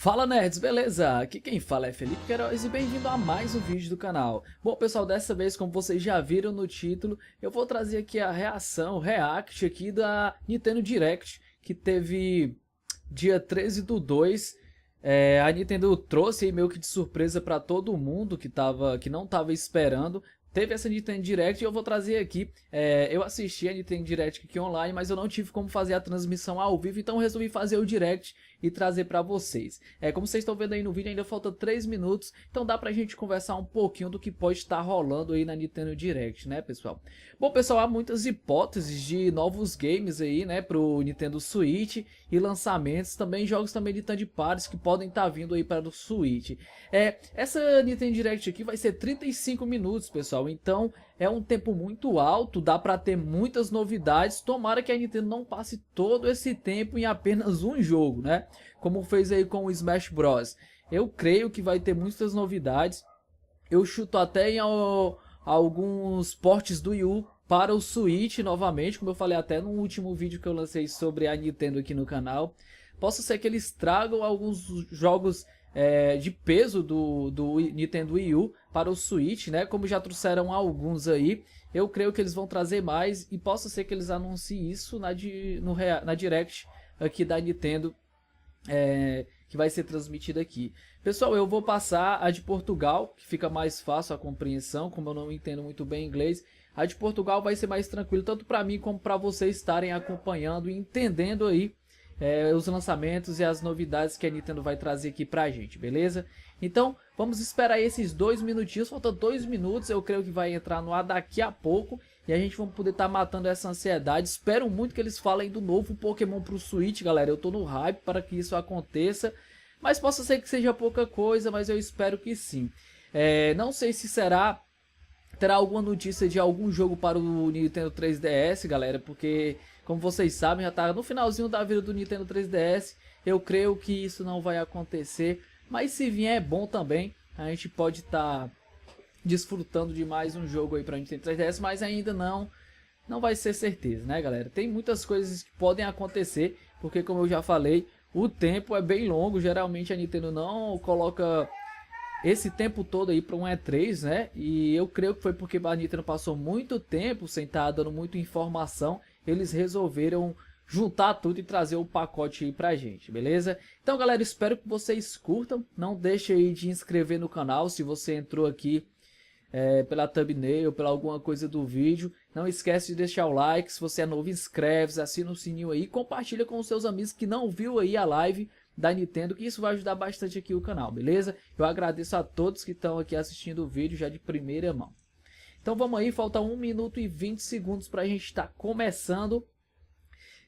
Fala nerds, beleza? Aqui quem fala é Felipe Queiroz e bem-vindo a mais um vídeo do canal. Bom pessoal, dessa vez, como vocês já viram no título, eu vou trazer aqui a reação, react aqui da Nintendo Direct, que teve dia 13/2. A Nintendo trouxe aí meio que de surpresa para todo mundo que não estava esperando. Teve essa Nintendo Direct e eu vou trazer aqui. Eu assisti a Nintendo Direct aqui online, mas eu não tive como fazer a transmissão ao vivo, então eu resolvi fazer o Direct e trazer para vocês. Como vocês estão vendo aí no vídeo, ainda falta 3 minutos, então dá pra gente conversar um pouquinho do que pode estar rolando aí na Nintendo Direct, né, pessoal? Bom, pessoal, há muitas hipóteses de novos games aí, né, pro Nintendo Switch e lançamentos, também jogos também de third parties que podem estar vindo aí para o Switch. Essa Nintendo Direct aqui vai ser 35 minutos, pessoal, então é um tempo muito alto, dá pra ter muitas novidades. Tomara que a Nintendo não passe todo esse tempo em apenas um jogo, né? Como fez aí com o Smash Bros. Eu creio que vai ter muitas novidades. Eu chuto até em alguns portes do Wii U para o Switch novamente, como eu falei até no último vídeo que eu lancei sobre a Nintendo aqui no canal. Possa ser que eles tragam alguns jogos de peso do Nintendo Wii U para o Switch, né? Como já trouxeram alguns aí, eu creio que eles vão trazer mais e possa ser que eles anunciem isso na Direct aqui da Nintendo, que vai ser transmitida aqui. Pessoal, eu vou passar a de Portugal, que fica mais fácil a compreensão, como eu não entendo muito bem inglês. A de Portugal vai ser mais tranquilo, tanto para mim como para vocês estarem acompanhando e entendendo aí os lançamentos e as novidades que a Nintendo vai trazer aqui pra gente, beleza? Então, vamos esperar esses 2 minutinhos, falta 2 minutos, eu creio que vai entrar no ar daqui a pouco. E a gente vai poder estar matando essa ansiedade. Espero muito que eles falem do novo Pokémon pro Switch, galera. Eu tô no hype para que isso aconteça. Mas possa ser que seja pouca coisa, mas eu espero que sim. Não sei se terá alguma notícia de algum jogo para o Nintendo 3DS, galera. Porque, como vocês sabem, já tá no finalzinho da vida do Nintendo 3DS. Eu creio que isso não vai acontecer. Mas se vier é bom também. A gente pode estar desfrutando de mais um jogo aí para Nintendo 3DS, mas ainda não vai ser certeza, né, galera? Tem muitas coisas que podem acontecer, porque como eu já falei, o tempo é bem longo. Geralmente a Nintendo não coloca esse tempo todo aí para um E3, né? E eu creio que foi porque a Nintendo passou muito tempo sem estar dando muita informação. Eles resolveram juntar tudo e trazer o pacote aí pra gente, beleza? Então, galera, espero que vocês curtam. Não deixe aí de inscrever no canal se você entrou aqui pela thumbnail, pela alguma coisa do vídeo. Não esquece de deixar o like. Se você é novo, inscreve-se, assina o sininho aí, compartilha com os seus amigos que não viu aí a live da Nintendo, que isso vai ajudar bastante aqui o canal, beleza? Eu agradeço a todos que estão aqui assistindo o vídeo já de primeira mão. Então vamos aí, falta 1 minuto e 20 segundos pra gente estar começando.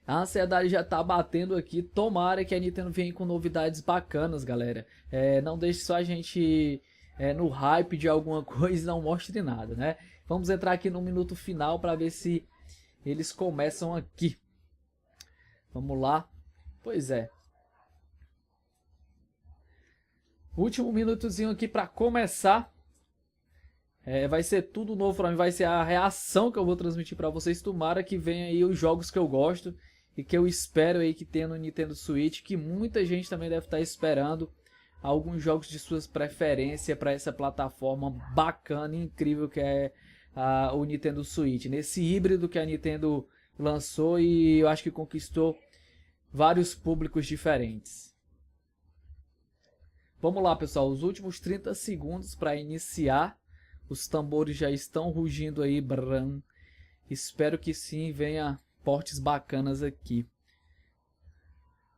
A ansiedade já tá batendo aqui. Tomara que a Nintendo venha com novidades bacanas, galera. Não deixe só a gente no hype de alguma coisa e não mostre nada, né? Vamos entrar aqui no minuto final para ver se eles começam aqui. Vamos lá. Pois é. Último minutozinho aqui para começar. Vai ser tudo novo para mim. Vai ser a reação que eu vou transmitir para vocês. Tomara que venha aí os jogos que eu gosto e que eu espero aí que tenha no Nintendo Switch, que muita gente também deve estar esperando. Alguns jogos de suas preferências para essa plataforma bacana e incrível que é o Nintendo Switch. Nesse híbrido que a Nintendo lançou e eu acho que conquistou vários públicos diferentes. Vamos lá, pessoal, os últimos 30 segundos para iniciar. Os tambores já estão rugindo aí. Bram. Espero que sim, venha portes bacanas aqui.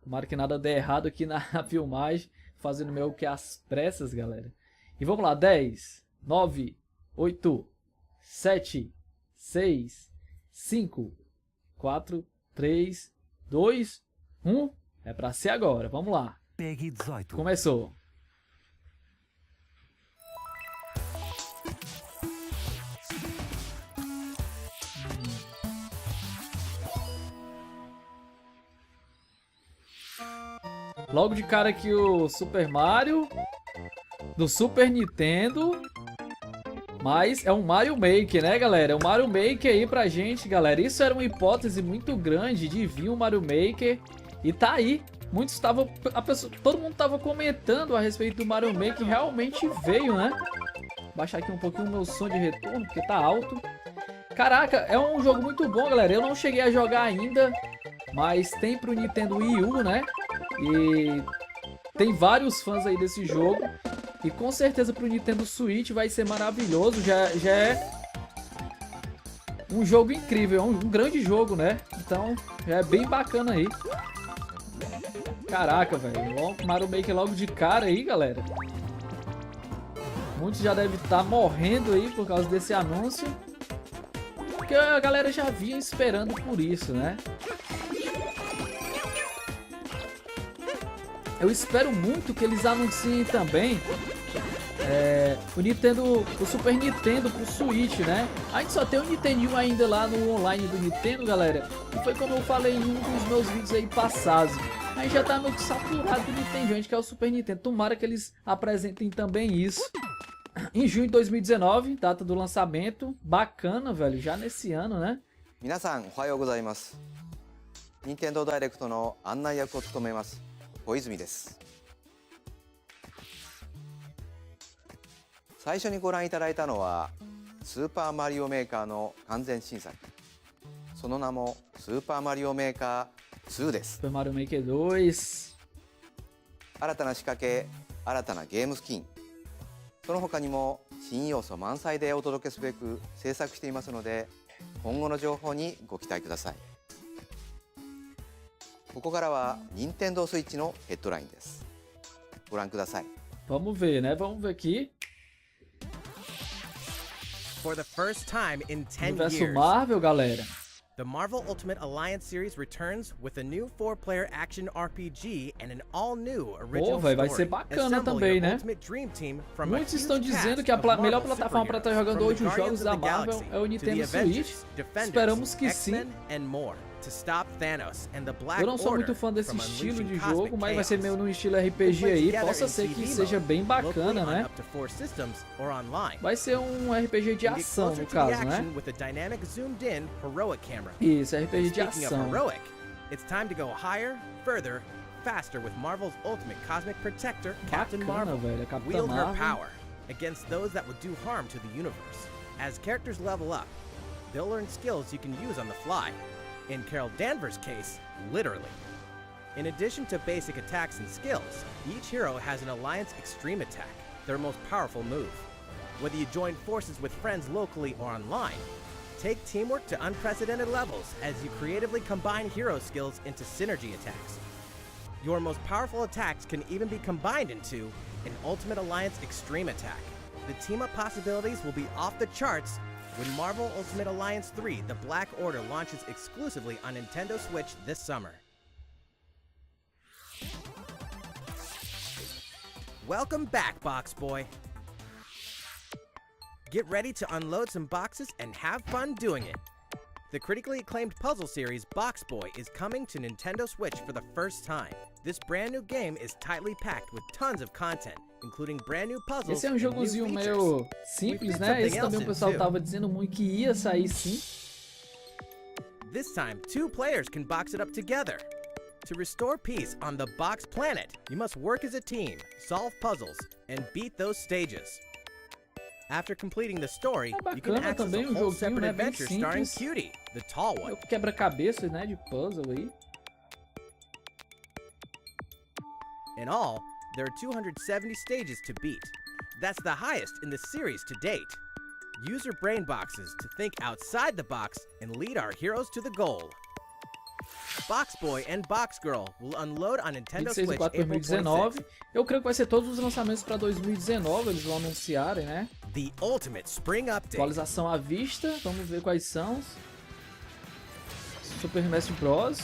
Tomara que nada dê errado aqui na filmagem. Fazendo meio que às pressas, galera. E vamos lá, 10, 9, 8, 7, 6, 5, 4, 3, 2, 1. É pra ser agora, vamos lá. Pegue 18. Começou. Logo de cara aqui o Super Mario do Super Nintendo. Mas é um Mario Maker, né, galera? É um Mario Maker aí pra gente, galera. Isso era uma hipótese muito grande de vir um Mario Maker. E tá aí muitos estavam, todo mundo tava comentando a respeito do Mario Maker, que realmente veio, né? Vou baixar aqui um pouquinho o meu som de retorno, porque tá alto. Caraca, é um jogo muito bom, galera. Eu não cheguei a jogar ainda, mas tem pro Nintendo Wii U, né? E tem vários fãs aí desse jogo. E com certeza pro Nintendo Switch vai ser maravilhoso. Já é um jogo incrível, é um grande jogo, né? Então já é bem bacana aí. Caraca, velho. Mario Maker logo de cara aí, galera. Muitos já devem estar morrendo aí por causa desse anúncio. Porque a galera já vinha esperando por isso, né? Eu espero muito que eles anunciem também o Super Nintendo pro Switch, né? A gente só tem o Nintendo ainda lá no online do Nintendo, galera. E foi como eu falei em um dos meus vídeos aí passados. A gente já tá meio que saturado do Nintendo, a gente quer o Super Nintendo. Tomara que eles apresentem também isso. Em junho de 2019, data do lançamento. Bacana, velho, já nesse ano, né? Minasan, ohayou gozaimasu. Nintendo Direct no annai yaku o tsutomemasu, Koizumi desu. 最初にご覧いただいたのはスーパーマリオメーカーの完全新作。その名もスーパーマリオメーカー2です。 Super Mario Maker 2。 新たな仕掛け、新たなゲームスキン、その他にも新要素満載でお届けすべく制作していますので、今後の情報にご期待ください。ここからは任天堂スイッチのヘッドラインです。ご覧ください。 Vamos ver, né? Vamos ver aqui. For the first time in 10 Universo years, Marvel, galera. the Marvel Ultimate Alliance series returns with a new 4-player action RPG and an all-new original Pô, vai ser story. bacana Assemble também, your né? ultimate dream team from Muitos a estão huge dizendo cast que a of Marvel melhor plataforma para estar jogando hoje os jogos superheroes, da from the Marvel Guardians é o of the Nintendo Galaxy to the Switch. Avengers, Defenders, Esperamos que sim. X-Men and more, to stop Thanos and the Black Eu não sou Order muito fã desse from estilo de unleashing jogo, cosmic mas vai ser chaos. meio no estilo RPG aí. Possa ser que seja bem bacana, né? Vai ser um RPG de ação, no caso, né? Isso, RPG de ação. It's time to go higher, further, faster with Marvel's ultimate cosmic protector, Captain Marvel. Velho, Capitã Wield her Marvel. power against those that would do harm to the universe. As characters level up, they'll learn skills you can use on the fly. In Carol Danvers' case, literally. In addition to basic attacks and skills, each hero has an Alliance Extreme Attack, their most powerful move. Whether you join forces with friends locally or online, take teamwork to unprecedented levels as you creatively combine hero skills into synergy attacks. Your most powerful attacks can even be combined into an Ultimate Alliance Extreme Attack. The team-up possibilities will be off the charts when Marvel Ultimate Alliance 3: The Black Order launches exclusively on Nintendo Switch this summer. Welcome back, Box Boy. Get ready to unload some boxes and have fun doing it. The critically acclaimed puzzle series Box Boy is coming to Nintendo Switch for the first time. This brand new game is tightly packed with tons of content, including brand new puzzles. Esse é um jogozinho meio simples, né? Esse também o pessoal tava dizendo muito que ia sair sim. This time, 2 players can box it up together. To restore peace on the Box Planet, you must work as a team, solve puzzles, and beat those stages. After completing the story, you can access também a whole joguinho, separate né? adventure Bem starring simples. Cutie, the tall one. Quebra-cabeças, né? De puzzle aí. In all, there are 270 stages to beat. That's the highest in the series to date. Use your brain boxes to think outside the box and lead our heroes to the goal. Box Boy and Box Girl will unload on Nintendo 26 de Switch 4 de April 2019. 26th. Eu creio que vai ser todos os lançamentos para 2019, eles vão anunciarem, né? The Ultimate Spring Update. Atualização à vista, vamos ver quais são. Super Smash Bros.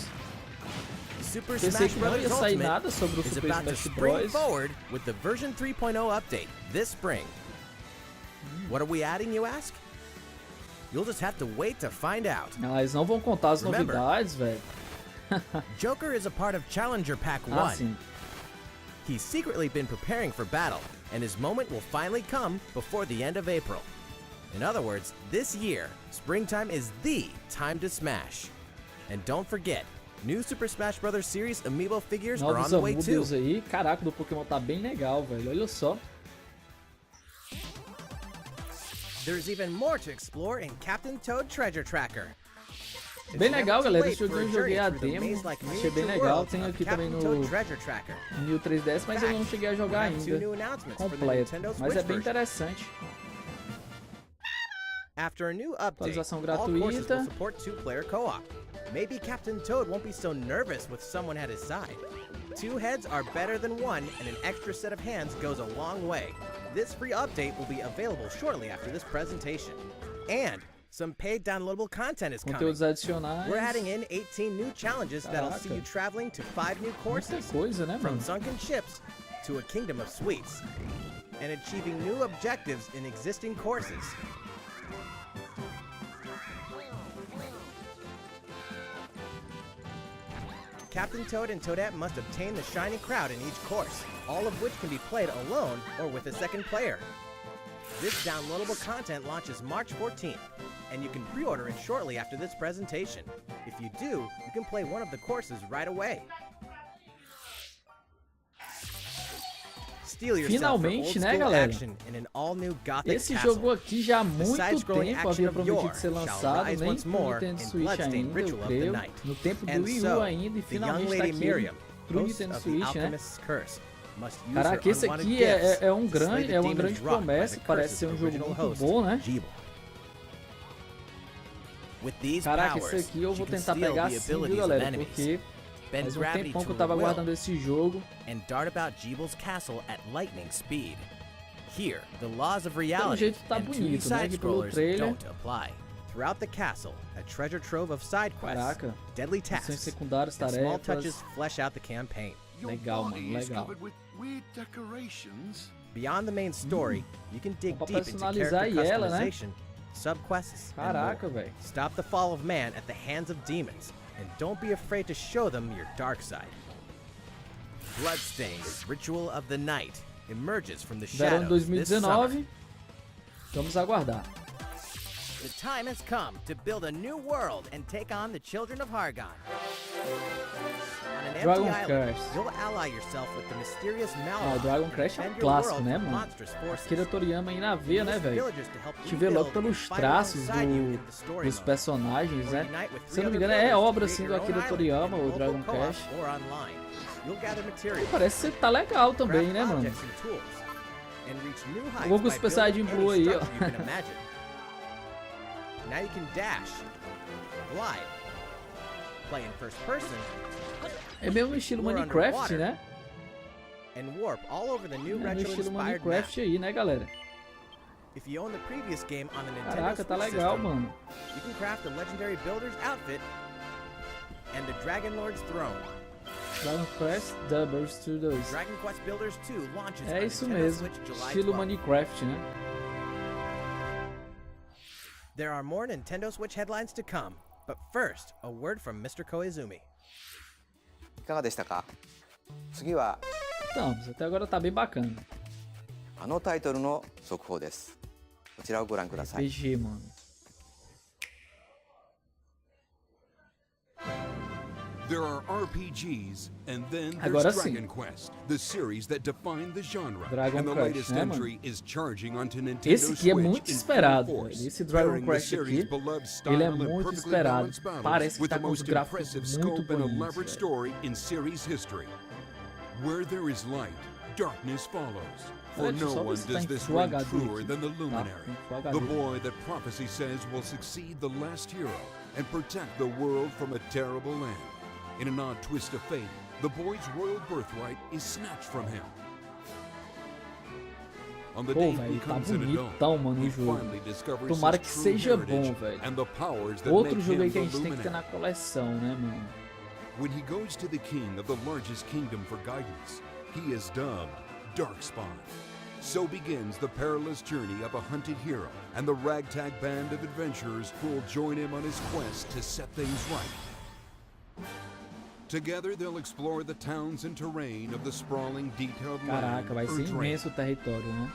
Super Pensei Smash que não ia Bros. sair Ultimate nada sobre o is Super about to Smash spring Bros. forward with the version 3.0 update this spring. What are we adding, you ask? You'll just have to wait to find out. Ah, eles não vão contar as Remember, novidades, velho. Joker is a part of Challenger Pack 1. Ah, sim. He's secretly been preparing for battle, and his moment will finally come before the end of April. In other words, this year, springtime is the time to smash. And don't forget, New Super Smash Bros. Series amiibo figures are on Novos the way too. amiibos aí. Caraca, do Pokémon tá bem legal, velho. Olha só. There's even more to explore in Captain Toad Treasure Tracker. Bem legal, galera. Esse joguinho eu joguei a demo. Achei bem legal. Tem aqui também no New 3DS, mas eu não cheguei a jogar ainda completo. Mas é bem interessante. After a new update, Atualização all courses will gratuita. support two-player co-op. Maybe Captain Toad won't be so nervous with someone at his side. Two heads are better than one, and an extra set of hands goes a long way. This free update will be available shortly after this presentation. And some paid downloadable content is coming. Conteúdos adicionais. We're adding in 18 new challenges that'll see you traveling to 5 new Muita courses. coisa, né, From mano? sunken ships to a kingdom of sweets. And achieving new objectives in existing courses. Captain Toad and Toadette must obtain the shiny crowd in each course, all of which can be played alone or with a second player. This downloadable content launches March 14th, and you can pre-order it shortly after this presentation. If you do, you can play one of the courses right away. Steal yourself for Finalmente, old né, school galera? action in an all-new Gothic Esse castle. jogo aqui já há muito side-scrolling tempo action havia of prometido yore ser shall lançado, rise nem once pro more Nintendo in Switch bloodstained ainda, eu ritual of the creio. night. No tempo do And Wii U so, ainda e the young finalmente tá lady aqui Miriam, pro host Nintendo of the Switch, né? Alchemist's Curse, must use Caraca, her esse unwanted aqui gifts é to slay the uma demons grande wrought by promessa, the parece curses ser um of jogo original muito host, bom, né? Gigabyte. With these Caraca, powers, esse aqui eu she vou can tentar steal pegar the sim, viu, abilities of galera? enemies, Porque bend faz um gravity tempão que eu to tava her will, aguardando esse jogo. and dart about Jeebel's castle at lightning speed. Here, the laws of Pelo reality jeito tá and 2D bonito, né? Aqui pelo side-scrollers trailer. don't apply. Throughout the castle, a treasure trove of side quests, Caraca, deadly missões tasks, secundárias, and small tarefas. touches flesh out the campaign. Legal, mano, legal. Beyond the main story, you can dig Dá pra deep into personalizar character aí ela, né? customization, subquests, and Caraca, more. velho. Stop the fall of man at the hands of demons, and don't be afraid to show them your dark side. Bloodstained Ritual of the Night emerges from the Verão shadows this summer. 2019. Vamos aguardar. The time has come to build a new world and take on the children of Hargon. On an Dragon empty island, Quest. you'll ally yourself with the mysterious Ah, o Malroth Dragon and Quest é defend um your clássico, world né, from mano? monstrous forces. Akira Toriyama aí na veia, né, Use velho? villagers to help A gente vê logo rebuild pelos and fight traços alongside you in the story dos mode. personagens, Or né? unite with Se eu não me three engano, other é players obra to assim create do your Akira own Toriyama, island in o Dragon local co-op Quest. or online. You'll gather materials, Parece que tá legal também, craft né, mano? objects and tools, and reach new heights vou com o by Super Saiyajin building Blue any aí, ó. structure you can imagine. Now you can dash, glide, play in first person, É meio no estilo Or Minecraft, underwater. né? and warp all over the new É no estilo retro-inspired map. Minecraft aí, né, galera? If you own the previous game on the Nintendo Caraca, tá Switch legal, system, mano. you can craft the legendary builder's outfit and the Dragon Lord's throne. Dragon Quest Doubles 2. Dragon Quest Builders 2 launches É on isso Nintendo mesmo, Switch July estilo 12th. Minecraft, né? There are more Nintendo Switch headlines to come, but first, a word from Mr. Koizumi. いかがでしたか？次は Então, até agora tá bem bacana. あのタイトルの速報です。こちらをご覧ください。 PG, mano. There are RPGs, and then Agora there's sim. Dragon Quest, the series that defined the genre. Dragon and the Quest, latest né, mano? entry is charging onto Nintendo Esse aqui é Switch muito in esperado, full force, velho. Esse Dragon pairing the Quest series' aqui, beloved style ele é and muito perfectly esperado. balanced battles Parece que with tá the com os most gráficos impressive muito scope and bonitos, elaborate velho. story in series history. Where there is light, darkness follows. For Olha, no só one ver se tá does em this Full ring HD truer aqui. than the Tá, luminary. em Full The HD. boy that prophecy says will succeed the last hero and protect the world from a terrible land. In an odd twist of fate, the boy's royal birthright is snatched from him. On the Pô, day he velho, tá becomes an adult, bonitão, mano, he o jogo. finally discovers Tomara his que true seja heritage bom, velho. and the powers that Outro make jogo aí him que a the gente tem que ter luminary. na coleção, né, mano? When he goes to the king of the largest kingdom for guidance, he is dubbed Darkspawn. So begins the perilous journey of a hunted hero and the ragtag band of adventurers who will join him on his quest to set things right. Together they'll explore the towns and terrain of the sprawling, detailed land Caraca, vai ser Erdrein. imenso o território, né?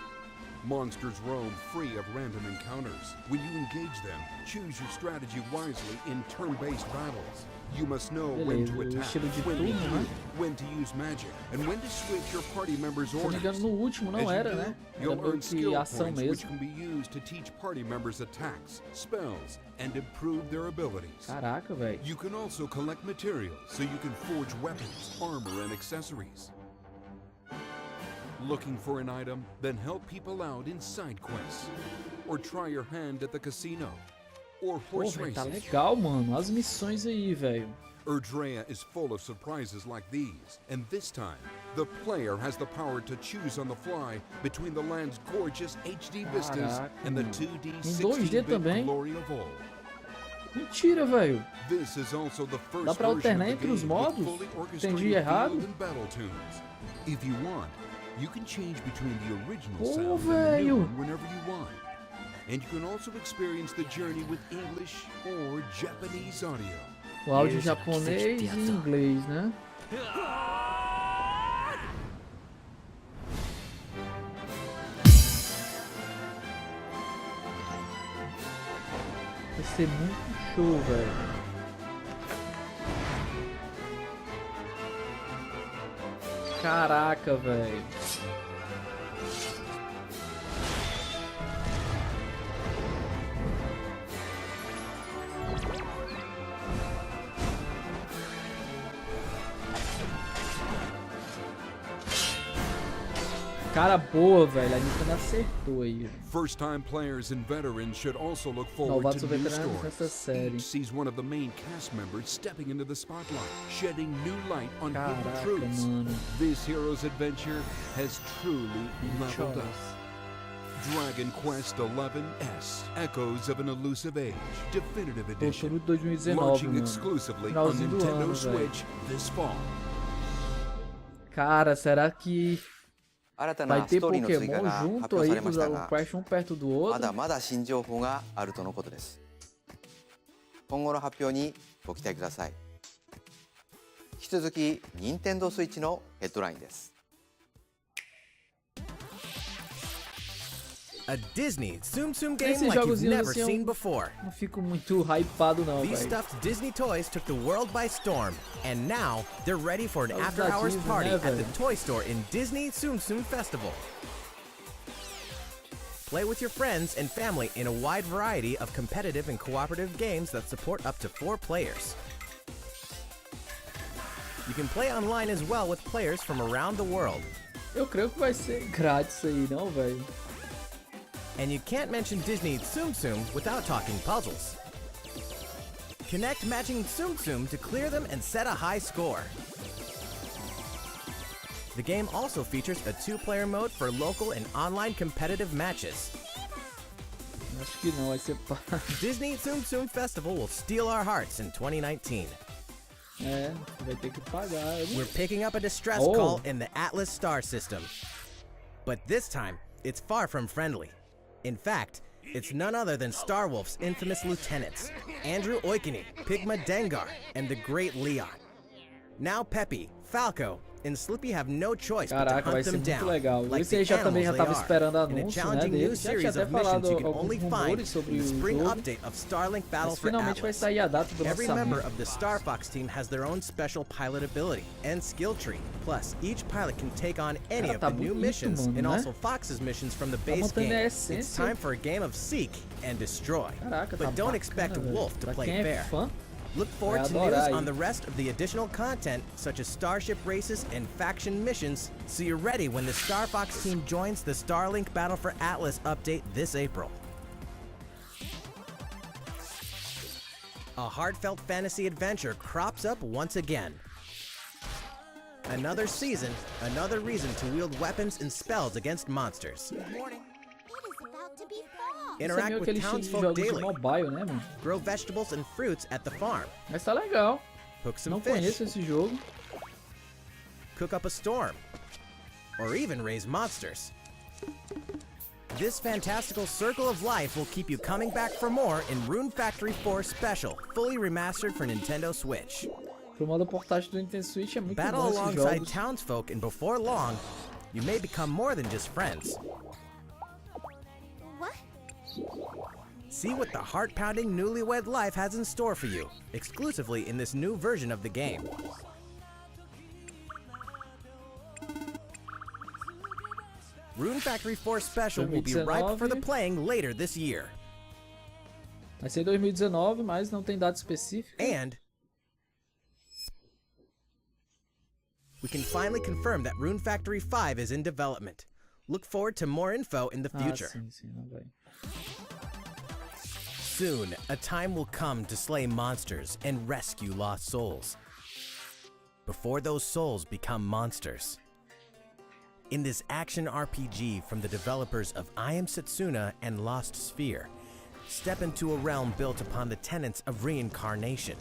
Monsters roam free of random encounters. When you engage them, choose your strategy wisely in turn-based battles. You must know when Beleza, to o attack, estilo de when to turno, né? heal, when to use magic, and when to switch your party members' Se não me orders. engano, no último não As you era, do, né? Era you'll meio earn que skill ação points which mesmo. can be used to teach party members attacks, spells, and improve their abilities. Caraca, velho. You can also collect materials so you can forge weapons, armor, and accessories. Looking for an item? Then help people out in side quests. Or try your hand at the casino. Or Pô, horse velho, tá races. legal, mano. As missões aí, velho. Erdrea is full of surprises like these, and this time, the player has the power to choose on the fly between the land's gorgeous HD vistas Caraca, and the mano. 2D Em 2D 16-bit também? glory of old. Mentira, velho. This is also the first Dá pra version alternar of the entre os game with modos? fully Entendi orchestrated errado? field and battle tunes. If you want, you can change between the original Pô, sound and the velho. new one whenever you want. And you can also experience the journey with English or Japanese audio. O áudio japonês e inglês, né? Vai ser muito show, velho. Caraca, velho. Cara boa, velho. A Nintendo acertou aí. First-time players and veterans should also look forward Novatos to ou new veteranos nessa stories. série. Each sees one of the main cast members stepping into the spotlight, shedding new light on hidden Caraca, truths. mano. This hero's adventure has truly leveled up. Dragon Quest XI-S, Echoes of an Elusive Age, Definitive Edition, Futuro de 2019, launching mano. exclusively on Finalzinho do Nintendo ano, velho. Switch this fall. Cara, será que 新た vai な ter ストーリーの追加 Pokémon が発 junto 表さ aí れま com した o が、 Crash um perto do ま outro? だまだ新情報があるとのことです。今後の発表にご期待ください。引き続き任天堂スイッチのヘッドラインです。 A Disney Tsum Tsum game Esses like you've jogozinhos never assim eu seen before. não fico muito hypado não, These velho. stuffed Disney toys took the world by storm, and now they're ready for an Jogos da after-hours Disney, party né, at the velho? toy store in Disney Tsum Tsum Festival. Play with your friends and family in a wide variety of competitive and cooperative games that support up to 4 players. You can play online as well with players from around the world. Eu creio que vai ser grátis aí, não, velho? And you can't mention Disney Tsum Tsum without talking puzzles. Connect matching Tsum Tsum to clear them and set a high score. The game also features a 2-player mode for local and online competitive matches. Acho que não, vai ser Disney Tsum Tsum Festival will steal our hearts in 2019. É, vai ter que pagar. We're picking up a distress Oh. call in the Atlas star system. But this time, it's far from friendly. In fact, it's none other than Starwolf's infamous lieutenants, Andrew Oikini, Pigma Dengar, and the Great Leon. Now Peppy, Falco, and Slippy have no choice but to Caraca, vai hunt ser them muito down, legal. like Esse aí the já também já animals tava they are, esperando in a anúncio, né, challenging dele. new Já series tinha até of missions falado you can alguns only find rumores in sobre the o spring jogo. update of Starlink Battle Mas for finalmente vai Atlas. sair a data do Every member lançamento. of the Star Fox team has their own special pilot ability and skill tree. Plus, each pilot can take on any Cara, of tá the new bonito, missions mano, and né? also Fox's missions from the Tá base mantendo a game. It's essência. time for a game of seek and destroy. Caraca, tá But don't bacana, expect velho. Wolf to Pra play quem é fair. fã, Look forward vai to news adorar on aí. the rest of the additional content, such as starship races and faction missions, so you're ready when the Star Fox team joins the Starlink Battle for Atlas update this April. A heartfelt fantasy adventure crops up once again. Another season, another reason to wield weapons and spells against monsters. esse é Interact meio with aquele estilo de townsfolk jogos de daily. mobile, né, mano? Grow vegetables and fruits at the farm. Mas tá legal. Cook some Não fish. conheço esse jogo. Cook up a storm, or even raise monsters. This fantastical circle of life will keep you coming back for more in Rune Factory 4 Special, fully remastered for Nintendo Switch. Pro modo portátil do Nintendo Switch é muito Battle bom esses alongside jogos. townsfolk, and before long, you may become more than just friends. What? See what the heart-pounding newlywed life has in store for you, exclusively in this new version of the game. Rune Factory 4 Special will be ripe for the playing later this year. Vai ser 2019, mas não tem data específica. And we can finally confirm that Rune Factory 5 is in development. Look forward to more info in the future. Sim, não vai. Soon, a time will come to slay monsters and rescue lost souls. Before those souls become monsters. In this action RPG from the developers of I Am Setsuna and Lost Sphere, step into a realm built upon the tenets of reincarnation.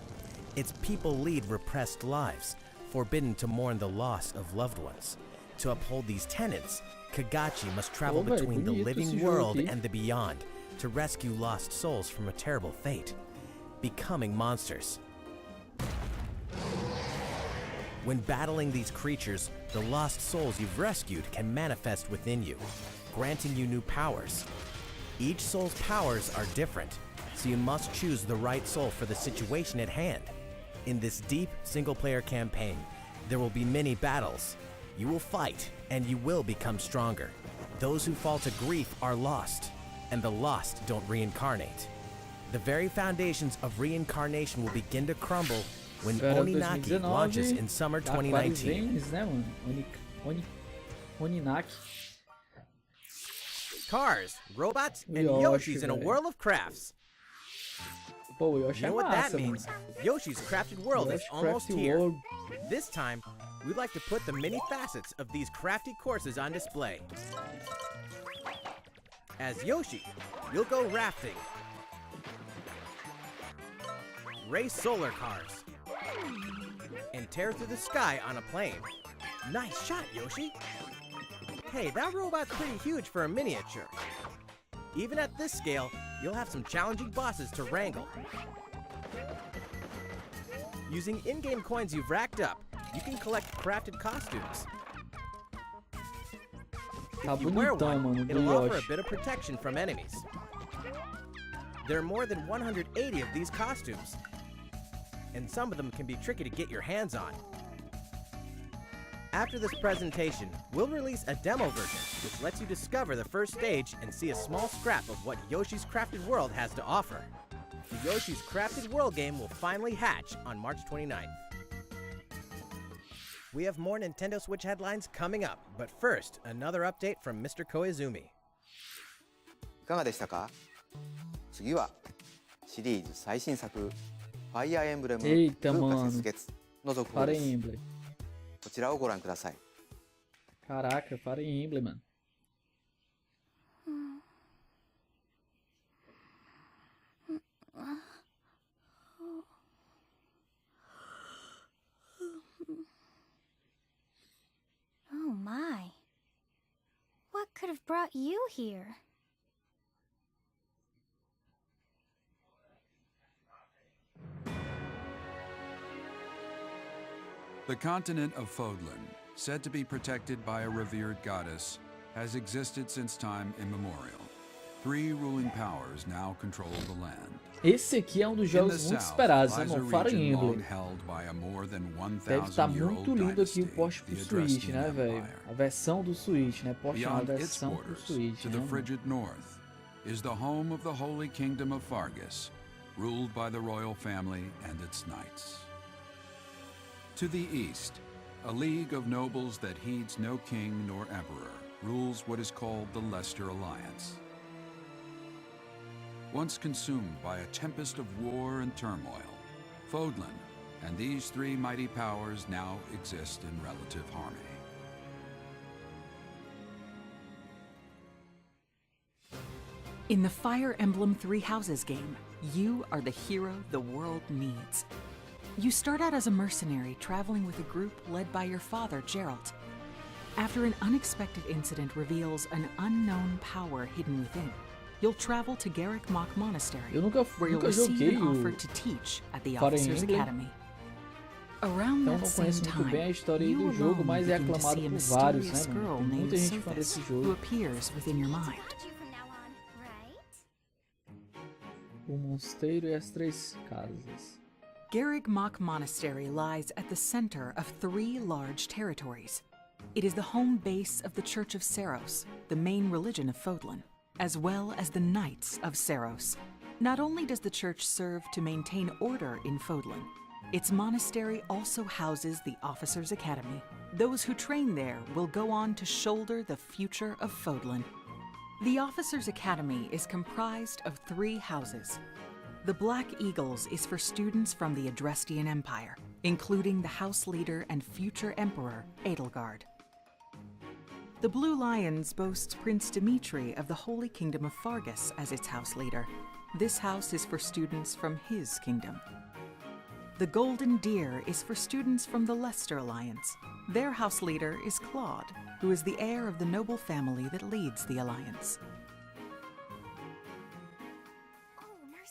Its people lead repressed lives, forbidden to mourn the loss of loved ones. To uphold these tenets, Kagachi must travel between the living world and the beyond to rescue lost souls from a terrible fate, becoming monsters. When battling these creatures, the lost souls you've rescued can manifest within you, granting you new powers. Each soul's powers are different, so you must choose the right soul for the situation at hand. In this deep single-player campaign, there will be many battles. You will fight, and you will become stronger. Those who fall to grief are lost, and the lost don't reincarnate. The very foundations of reincarnation will begin to crumble when Oninaki launches in summer 2019. Oninaki. Cars, robots, and Yoshis in a world of crafts. Pô, Yoshi You know what that means? Yoshi's Crafted World is almost here. This time, we'd like to put the many facets of these crafty courses on display. As Yoshi, you'll go rafting, race solar cars, and tear through the sky on a plane. Nice shot, Yoshi! Hey, that robot's pretty huge for a miniature. Even at this scale, you'll have some challenging bosses to wrangle. Using in-game coins you've racked up, you can collect crafted costumes. If you wear one, it'll offer a bit of protection from enemies. There are more than 180 of these costumes, and some of them can be tricky to get your hands on. After this presentation, we'll release a demo version, which lets you discover the first stage and see a small scrap of what Yoshi's Crafted World has to offer. The Yoshi's Crafted World game will finally hatch on March 29th. We have more Nintendo Switch headlines coming up, but first, another update from Mr. Koizumi. いかがでしたか？次はシリーズ最新作ファイアーエンブレムブーカセス月の続報です。こちらをご覧ください。 Caraca, Fire Emblem, mano. Oh my. What could have brought you here? The continent of Fodlan, said to be protected by a revered goddess, has existed since time immemorial. 3 ruling powers now control the land. Esse aqui é um dos jogos muito esperados, né, mano? Fire Emblem. Deve estar muito lindo aqui o porte pro Switch, né, velho? A versão do Switch, né? Porte a versão pro Switch, to the frigid north is the home of the holy kingdom of Fargus, ruled by the royal family and its knights. To the east, a league of nobles that heeds no king nor emperor rules what is called the Leicester Alliance. Once consumed by a tempest of war and turmoil, Fodlan and these 3 mighty powers now exist in relative harmony. In the Fire Emblem Three Houses game, you are the hero the world needs. You start out as a mercenary traveling with a group led by your father, Geralt. After an unexpected incident reveals an unknown power hidden within, you'll travel to Garrick Mach Monastery, where you'll receive an offer to teach at the Officers' Academy. Around that same time, you alone begin to see a mysterious girl named Sophis, who appears within your mind. o mosteiro e as 3 casas. Garrigmach Monastery lies at the center of 3 large territories. It is the home base of the Church of Saros, the main religion of Fodlan, as well as the Knights of Saros. Not only does the church serve to maintain order in Fodlan, its monastery also houses the Officers' Academy. Those who train there will go on to shoulder the future of Fodlan. The Officers' Academy is comprised of 3 houses. The Black Eagles is for students from the Adrestian Empire, including the house leader and future emperor, Edelgard. The Blue Lions boasts Prince Dimitri of the Holy Kingdom of Fargus as its house leader. This house is for students from his kingdom. The Golden Deer is for students from the Leicester Alliance. Their house leader is Claude, who is the heir of the noble family that leads the Alliance.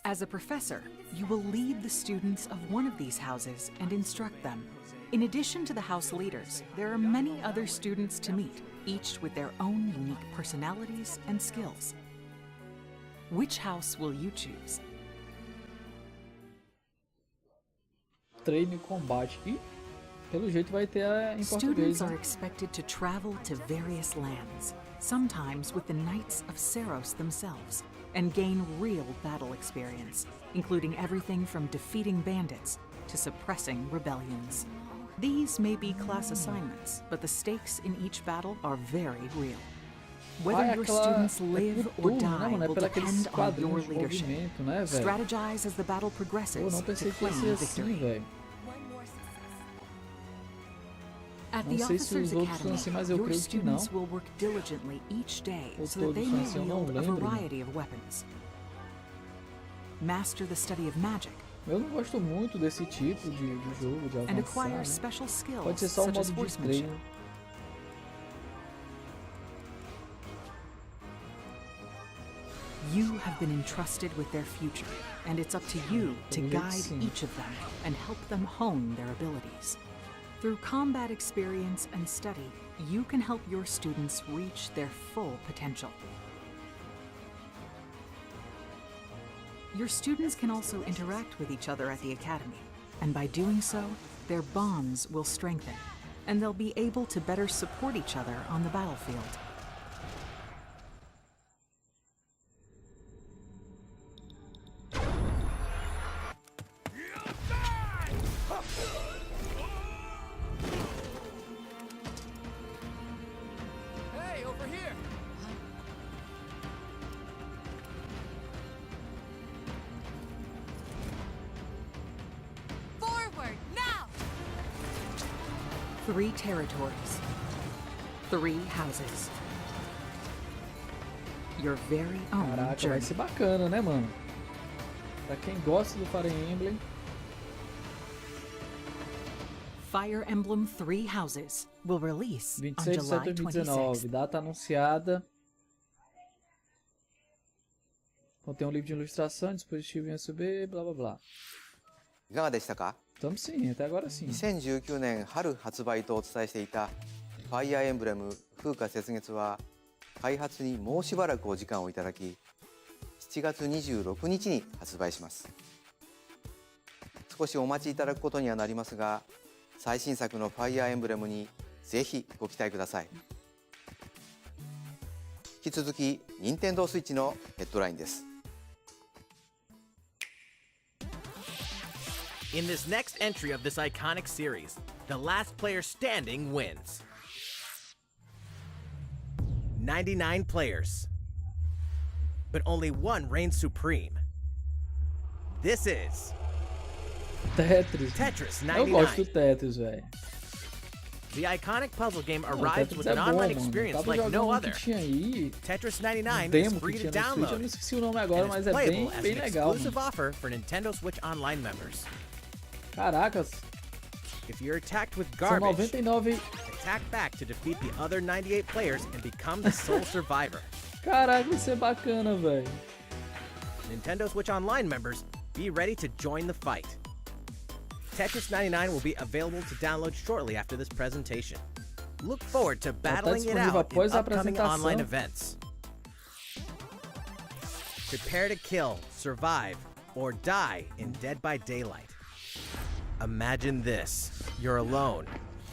As a professor, you will lead the students of one of these houses and instruct them. In addition to the house leaders, there are many other students to meet, each with their own unique personalities and skills. Which house will you choose? Treino e combate. E, pelo jeito, vai ter em português. Students are expected to travel to various lands, sometimes with the Knights of Saros themselves, and gain real battle experience, including everything from defeating bandits to suppressing rebellions. These may be class assignments, but the stakes in each battle are very real. Whether your students live or die will depend on your leadership. Strategize as the battle progresses to claim victory. At the Officers' Academy, your students will work diligently each day so that they may wield a variety of weapons. Master the study of magic. Eu não gosto muito desse tipo de jogo, de and acquire avançar. special skills Pode ser só such as modo de horsemanship. treino. You have been entrusted with their future, and it's up to you to guide each of them and help them hone their abilities. Through combat experience and study, you can help your students reach their full potential. Your students can also interact with each other at the Academy, and by doing so, their bonds will strengthen, and they'll be able to better support each other on the battlefield. Hey, over here! Forward, now! 3 territories. 3 houses. Your very own Caraca, vai journey. ser bacana, né, mano? Pra quem gosta do Fire Emblem. Fire Emblem 3 Houses will release on 26 de July setembro de 26th. 2019, data anunciada. Contém um livro de ilustração, dispositivo USB, blá blá blá. いかがでしたか？ Estamos sim, até agora sim. 2019年春発売とお伝えしていたファイアーエンブレム風化雪月は開発にもうしばらくお時間をいただき7月26日に発売します。少しお待ちいただくことにはなりますが最新作のファイアーエンブレムにぜひご期待ください。引き続き任天堂スイッチのヘッドラインです。 In this next entry of this iconic series, the last player standing wins. 99 players. But only one reigns supreme. This is Tetris. Tetris Eu gosto 99. do Tetris, velho. The iconic puzzle game Não, arrives Tetris with é an bom, online mano. experience Tava like jogando no um other. que tinha aí, Tetris um 99 is demo que free to tinha no Switch, eu download não esqueci o nome agora, and mas is é bem, playable as bem an legal, exclusive mano. offer for Nintendo Switch Online members. Caracas, If you're attacked with são garbage, 99... attack back to defeat the other 98 players and become the sole survivor. Caraca, isso é bacana, velho. Nintendo Switch Online members, be ready to join the fight. Tetris 99 will be available to download shortly after this presentation. Look forward to battling it disponível out in após a upcoming apresentação. online events. Prepare to kill, survive, or die in Dead by Daylight. Imagine this. You're alone,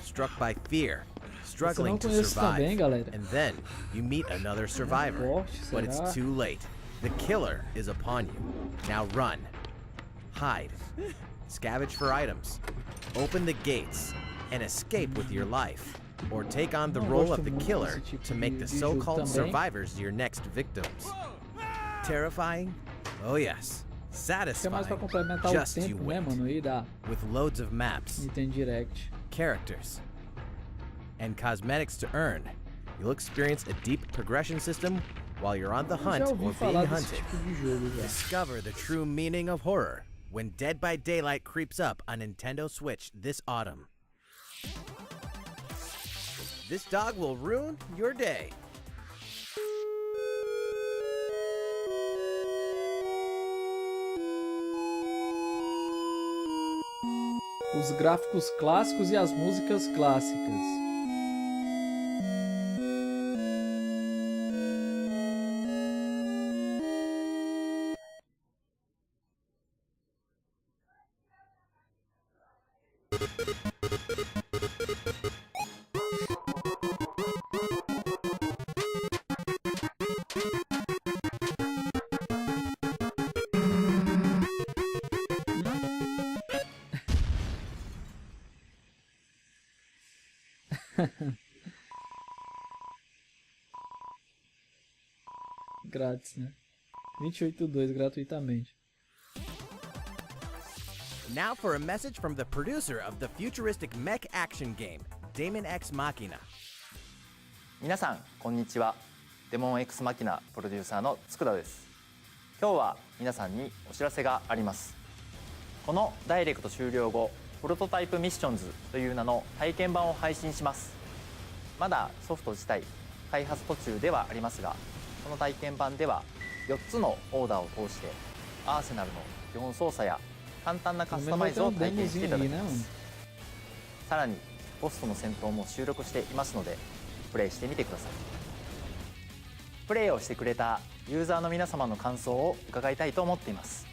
struck by fear, struggling to survive, and then you meet another survivor, but it's too late. The killer is upon you. Now run, hide, scavenge for items, open the gates, and escape with your life. Or take on the role of the killer to make the so-called survivors your next victims. Terrifying? Oh yes. Satisfying? Just you wait. With loads of maps, characters, and cosmetics to earn, you'll experience a deep progression system while you're on the hunt or being hunted. Discover the true meaning of horror when Dead by Daylight creeps up on Nintendo Switch this autumn. This dog will ruin your day. Os gráficos clássicos e as músicas clássicas. Grátis, né? 28,2 gratuitamente. Now for a message from the producer of the futuristic mech action game, Daemon X Machina. 皆さんこんにちは。デモン X マキナプロデューサーの佃です。今日は皆さんにお知らせがあります。このダイレクト終了後、プロトタイプミッションズという名の体験版を配信します。まだソフト自体開発途中ではありますが、この体験版では4つのオーダーを通してアーセナルの基本操作や簡単なカスタマイズを体験していただきます。さらにボスとの戦闘も収録していますのでプレイしてみてください。プレイをしてくれたユーザーの皆様の感想を伺いたいと思っています。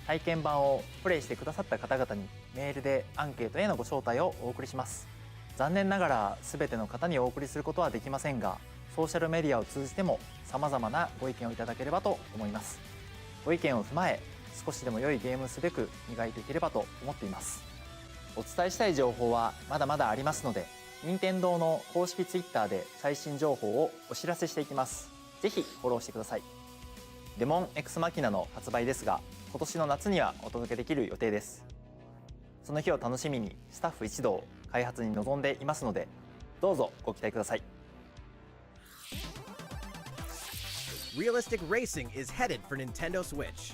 体験版をプレイしてくださった方々にメールでアンケートへのご招待をお送りします。残念ながら全ての方にお送りすることはできませんが、ソーシャルメディアを通じても様々なご意見をいただければと思います。ご意見を踏まえ少しでも良いゲームすべく磨いていければと思っています。お伝えしたい情報はまだまだありますので、任天堂の公式 Twitter で最新情報をお知らせしていきます。ぜひフォローしてください。デモン X マキナの発売ですが、今年の夏にはお届けできる予定です。その日を楽しみにスタッフ一同開発に臨んでいますので、どうぞご期待ください。Realistic racing is headed for Nintendo Switch.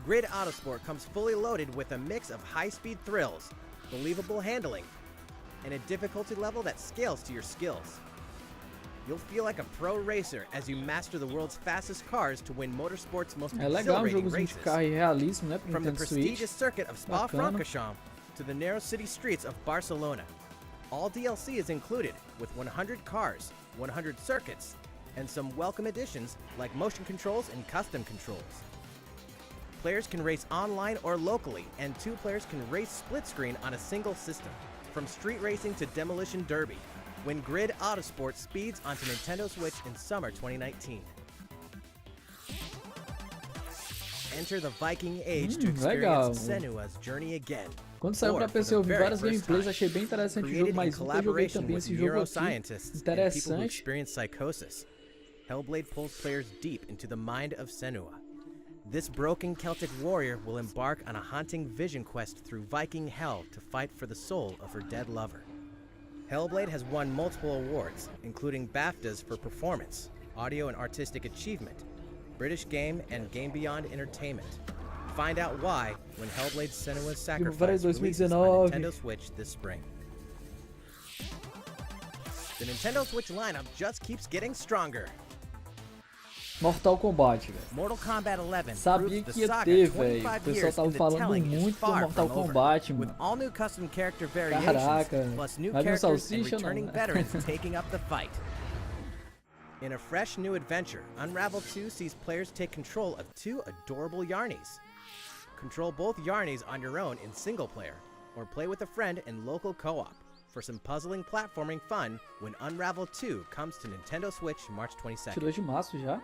Grid Autosport comes fully loaded with a mix of high-speed thrills, believable handling, and a difficulty level that scales to your skills. You'll feel like a pro racer as you master the world's fastest cars to win motorsport's most exhilarating races. From the prestigious circuit of Spa-Francorchamps to the narrow city streets of Barcelona, all DLC is included with 100 cars, 100 circuits, and some welcome additions like motion controls and custom controls. Players can race online or locally, and 2 players can race split screen on a single system. From street racing to demolition derby, when Grid Autosport speeds onto Nintendo Switch in summer 2019. Enter the Viking Age to experience Senua's journey again. Quando saiu pra PC eu vi várias gameplays, achei bem interessante o jogo, mas nunca joguei também esse jogo aqui. Interessante. Hellblade pulls players deep into the mind of Senua. This broken Celtic warrior will embark on a haunting vision quest through Viking hell to fight for the soul of her dead lover. Hellblade has won multiple awards, including BAFTAs for performance, audio and artistic achievement, British Game and Game Beyond Entertainment. Find out why when Hellblade Senua's Sacrifice releases on Nintendo Switch this spring. The Nintendo Switch lineup just keeps getting stronger. Mortal Kombat, velho. Mortal Kombat 11 sabia que ia ter, velho. O pessoal tava falando muito do Mortal Kombat, mano. With all new custom character variations, Caraca, plus new vai vir um characters and salsicha, returning não? veterans taking up the fight. In a fresh new adventure, Unravel 2 sees players take control of 2 adorable Yarnies. Control both Yarnies on your own in single player, or play with a friend in local co-op for some puzzling platforming fun when Unravel 2 comes to Nintendo Switch March 22nd. Tirou de março já.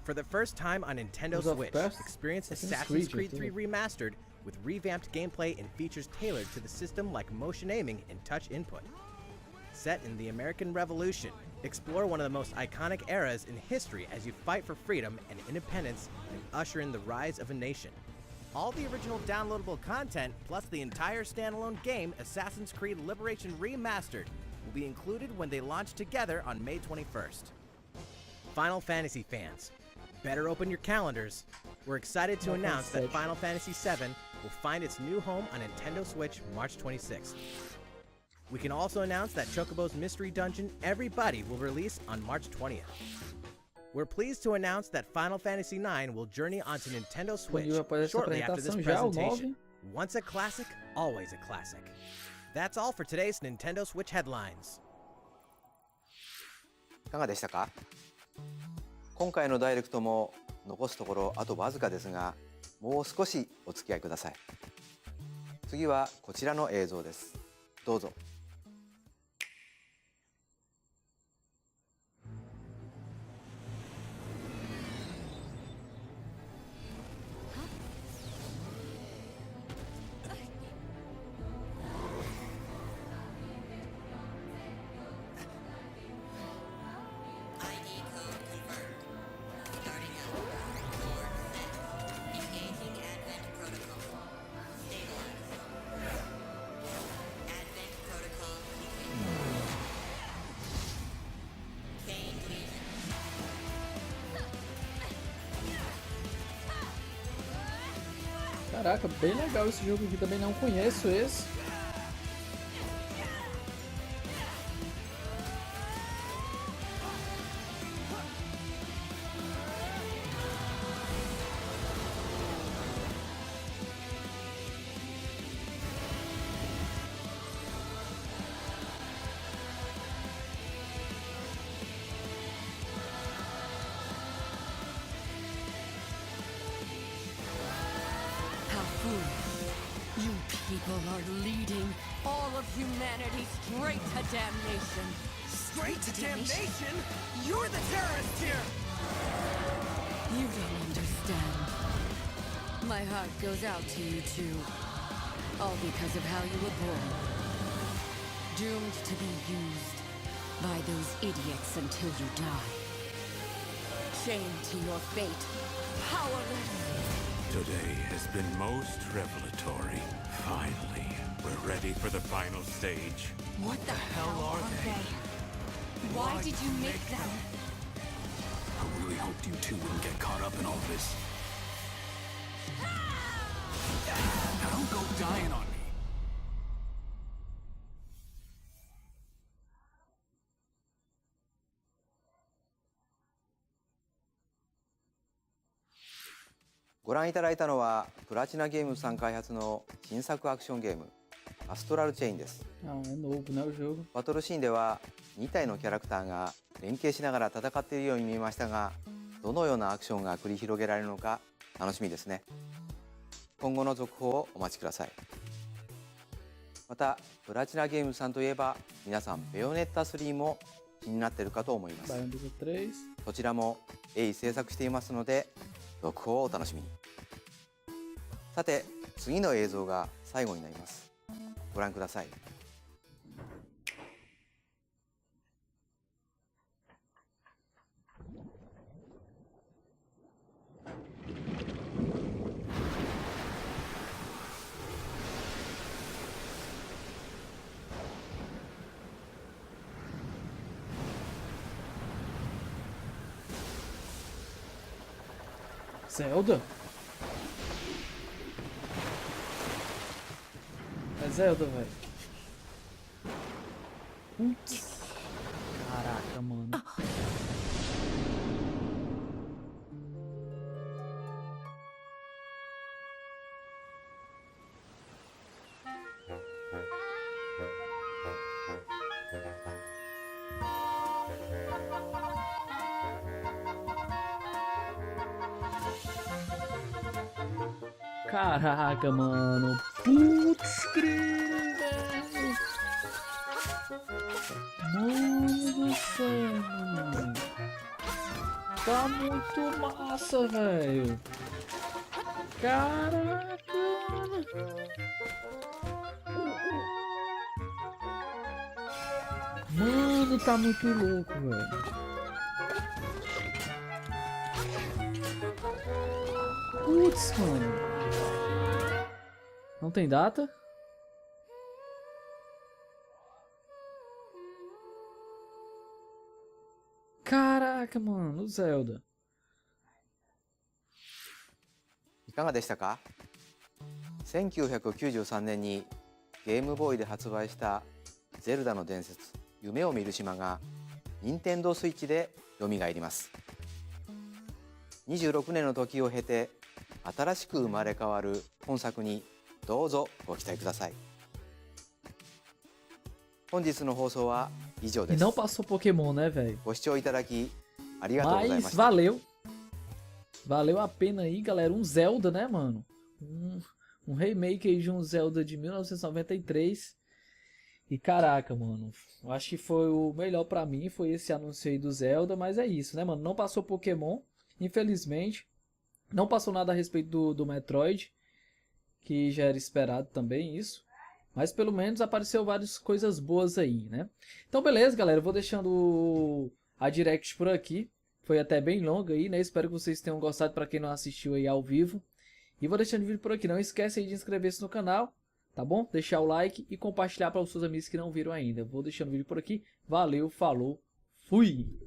For the first time on Nintendo Ubisoft Switch, Best? experience Assassin's Assassin's Creed, Creed 3 Remastered with revamped gameplay and features tailored to the system like motion aiming and touch input. Set in the American Revolution, explore one of the most iconic eras in history as you fight for freedom and independence and usher in the rise of a nation. All the original downloadable content, plus the entire standalone game, Assassin's Creed Liberation Remastered, will be included when they launch together on May 21st. Final Fantasy fans, better open your calendars. We're excited to announce that Final Fantasy VII will find its new home on Nintendo Switch March 26th. We can also announce that Chocobo's Mystery Dungeon Everybody will release on March 20th. We're pleased to announce that Final Fantasy IX will journey onto Nintendo Switch shortly after this presentation. Once a classic, always a classic. That's all for today's Nintendo Switch headlines. いかがでしたか？今回のダイレクトも残すところあとわずかですが、もう少しお付き合いください。次はこちらの映像です。どうぞ。Caraca, bem legal esse jogo aqui, também não conheço esse. You people are leading all of humanity straight to damnation. Straight to damnation? You're the terrorist here! You don't understand. My heart goes out to you two. All because of how you were born. Doomed to be used by those idiots until you die. Chained to your fate. Powerless. Today has been most revelatory. Finally, we're ready for the final stage. What the hell are they? Why did you make them? I really hoped you two wouldn't get caught up in all this. Now don't go dying on me. ご覧いただいたのはプラチナゲームズさん開発の新作アクションゲームアストラルチェインです。バトルシーンでは2体のキャラクターが連携しながら戦っているように見えましたが、どのようなアクションが繰り広げられるのか楽しみですね。今後の続報をお待ちください。またプラチナゲームズさんといえば皆さんベヨネッタ3も気になっているかと思います。こちらも鋭意制作していますので続報をお楽しみに。さて次の映像が最後になります。ご覧ください。Zelda? É Zelda, velho. Putz. Caraca, mano. Caraca, mano. Putz, grilo, velho. Mano do céu, mano. Tá muito massa, velho. Caraca, mano. Mano, tá muito louco, velho. Putz, mano. Não tem data? Caraca, mano, o Zelda. いかがでしたか？ 1993年にゲームボーイで発売したゼルダの伝説夢を見る島が任天堂スイッチで蘇ります。26年の時を経て新しく生まれ変わる本作にどうぞご期待ください。本日の放送は以上で E す。 não passou Pokémon, né, velho? ご視聴いただきありがとうございま Mas した。 valeu. Valeu a pena aí, galera. Um Zelda, né, mano? Um remake aí de um Zelda de 1993. E caraca, mano. Eu acho que foi o melhor pra mim. Foi esse anúncio aí do Zelda. Mas é isso, né, mano? Não passou Pokémon, infelizmente. Não passou nada a respeito do Metroid, que já era esperado também isso. Mas pelo menos apareceu várias coisas boas aí, né? Então beleza, galera. Eu vou deixando a Direct por aqui. Foi até bem longa aí, né? Espero que vocês tenham gostado para quem não assistiu aí ao vivo. E vou deixando o vídeo por aqui. Não esquece aí de inscrever-se no canal, tá bom? Deixar o like e compartilhar para os seus amigos que não viram ainda. Vou deixando o vídeo por aqui. Valeu, falou, fui!